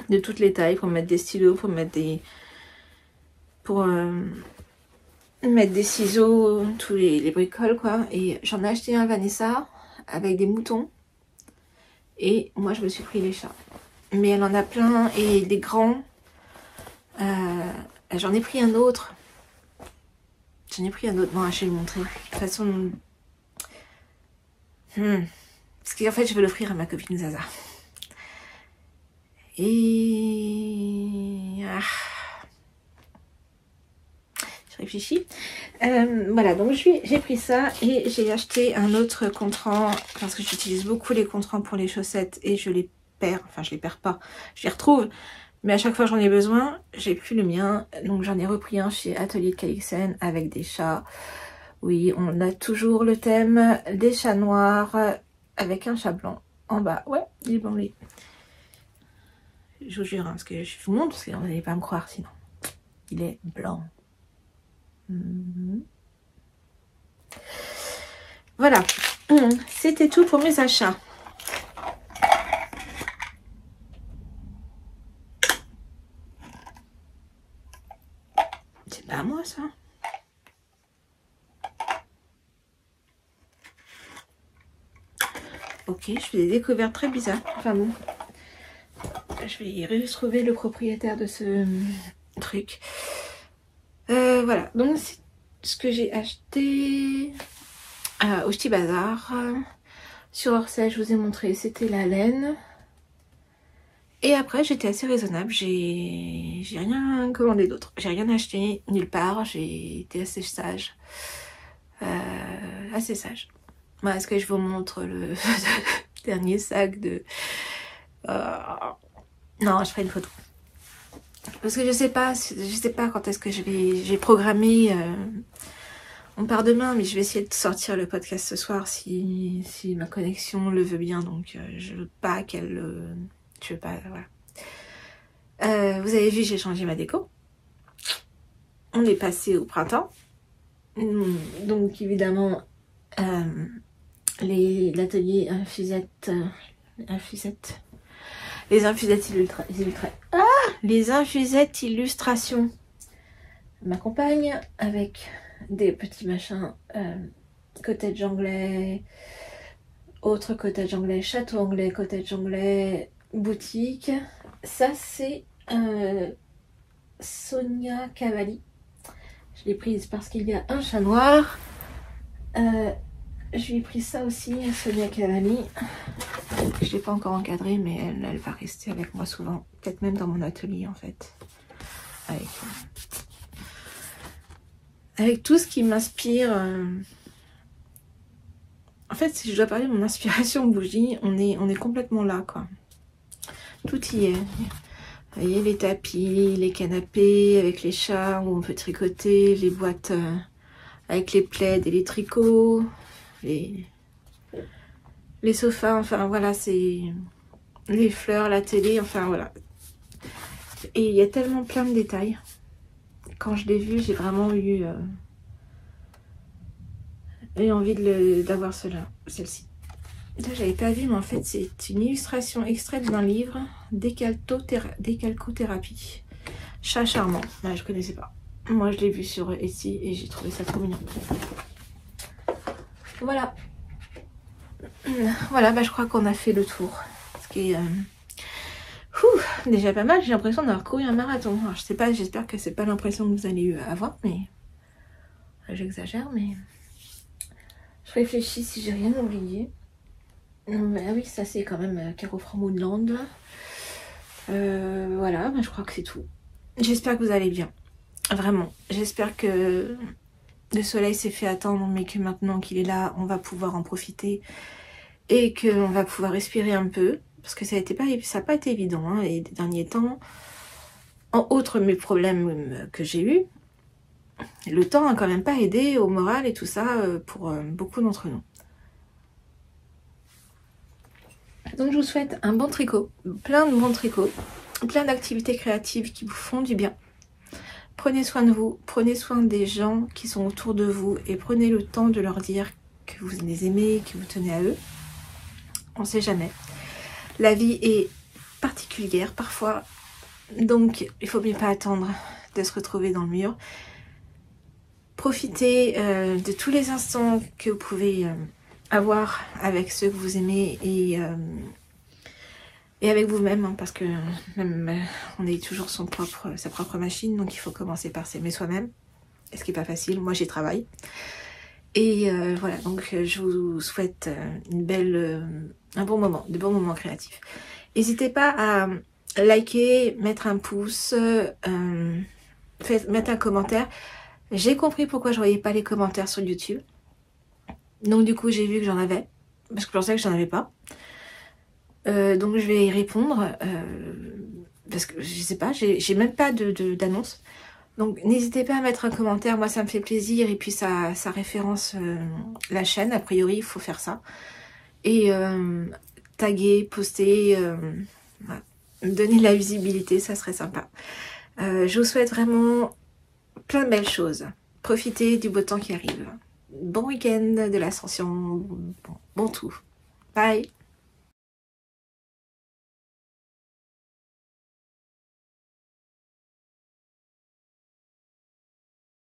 [SPEAKER 1] de toutes les tailles pour mettre des stylos, pour mettre des... mettre des ciseaux, tous les bricoles quoi. Et j'en ai acheté un Vanessa avec des moutons. Et moi je me suis pris les chats. Mais elle en a plein et des grands. J'en ai pris un autre. Bon, je vais vous montrer. De toute façon... Parce qu'en fait je vais l'offrir à ma copine Zaza. Et... Je réfléchis. Voilà, donc j'ai pris ça et j'ai acheté un autre contrant parce que j'utilise beaucoup les contrans pour les chaussettes et je les perds. Enfin, je les perds pas, je les retrouve. Mais à chaque fois j'en ai besoin, j'ai plus le mien. Donc j'en ai repris un chez Atelier de Calixen avec des chats. Oui, on a toujours le thème des chats noirs avec un chat blanc en bas. Ouais, il est blanc lui. Je vous jure, hein, parce que je vous montre, parce que vous n'allez pas me croire sinon. Il est blanc. Voilà, c'était tout pour mes achats. C'est pas à moi ça. Ok, je fais des découvertes très bizarres. Enfin bon, je vais retrouver le propriétaire de ce truc. Voilà, donc c'est ce que j'ai acheté au Ch'ti Bazar. Sur Orsay, je vous ai montré, c'était la laine. Et après, j'étais assez raisonnable, j'ai rien commandé d'autre. J'ai rien acheté nulle part, j'ai été assez sage. Assez sage. Voilà, est-ce que je vous montre le dernier sac de... Non, je ferai une photo. Parce que je sais pas quand est-ce que j'ai programmé. On part demain, mais je vais essayer de sortir le podcast ce soir si ma connexion le veut bien. Donc je veux pas qu'elle, je veux pas, voilà. Vous avez vu, j'ai changé ma déco. On est passé au printemps. Donc évidemment, l'atelier infusette, les infusettes les infusettes illustration m'accompagnent avec des petits machins, cottage anglais, autre cottage anglais, château anglais, cottage anglais, boutique. Ça c'est Sonia Cavalli. Je l'ai prise parce qu'il y a un chat noir. Je lui ai pris ça aussi à Sonia Cavalli. Je ne l'ai pas encore encadré, mais elle va rester avec moi souvent. Peut-être même dans mon atelier en fait. Avec tout ce qui m'inspire. En fait, si je dois parler de mon inspiration bougie, on est complètement là quoi. Tout y est. Vous voyez les tapis, les canapés avec les chats où on peut tricoter, les boîtes avec les plaids et les tricots, les sofas, enfin voilà, c'est les fleurs, la télé, enfin voilà. Et il y a tellement plein de détails. Quand je l'ai vu, j'ai vraiment eu envie d'avoir celle-ci. J'avais pas vu, mais en fait, c'est une illustration extraite d'un livre, Décalcothérapie. Chat charmant. Ouais, je connaissais pas. Moi, je l'ai vu sur Etsy et j'ai trouvé ça trop mignon. Voilà. Voilà, bah, je crois qu'on a fait le tour. Ce qui est déjà pas mal. J'ai l'impression d'avoir couru un marathon. Alors, je sais pas, j'espère que c'est pas l'impression que vous allez avoir, mais j'exagère, mais je réfléchis si j'ai rien oublié. Ah oui, ça c'est quand même Caro from Woodland. Voilà, bah, je crois que c'est tout. J'espère que vous allez bien. Vraiment. J'espère que le soleil s'est fait attendre, mais que maintenant qu'il est là, on va pouvoir en profiter. Et qu'on va pouvoir respirer un peu. Parce que ça n'a pas été évident. Hein, les derniers temps. En outre mes problèmes que j'ai eus, le temps n'a quand même pas aidé au moral et tout ça pour beaucoup d'entre nous. Donc je vous souhaite un bon tricot, plein de bons tricots, plein d'activités créatives qui vous font du bien. Prenez soin de vous, prenez soin des gens qui sont autour de vous et prenez le temps de leur dire que vous les aimez, que vous tenez à eux. On ne sait jamais. La vie est particulière parfois, donc il faut mieux pas attendre de se retrouver dans le mur. Profitez de tous les instants que vous pouvez avoir avec ceux que vous aimez et avec vous-même, hein, parce que même on est toujours sa propre machine, donc il faut commencer par s'aimer soi-même, ce qui n'est pas facile. Moi j'y travaille. Et voilà, donc je vous souhaite un bon moment, de bons moments créatifs. N'hésitez pas à liker, mettre un pouce, mettre un commentaire. J'ai compris pourquoi je ne voyais pas les commentaires sur YouTube. Donc du coup j'ai vu que j'en avais, parce que je pensais que j'en avais pas. Donc je vais y répondre, parce que je sais pas, j'ai même pas d'annonce. Donc n'hésitez pas à mettre un commentaire, moi ça me fait plaisir, et puis ça référence la chaîne, a priori il faut faire ça. Et taguer, poster, voilà. Me donner de la visibilité, ça serait sympa. Je vous souhaite vraiment plein de belles choses. Profitez du beau temps qui arrive. Bon week-end de l'ascension, bon tout. Bye.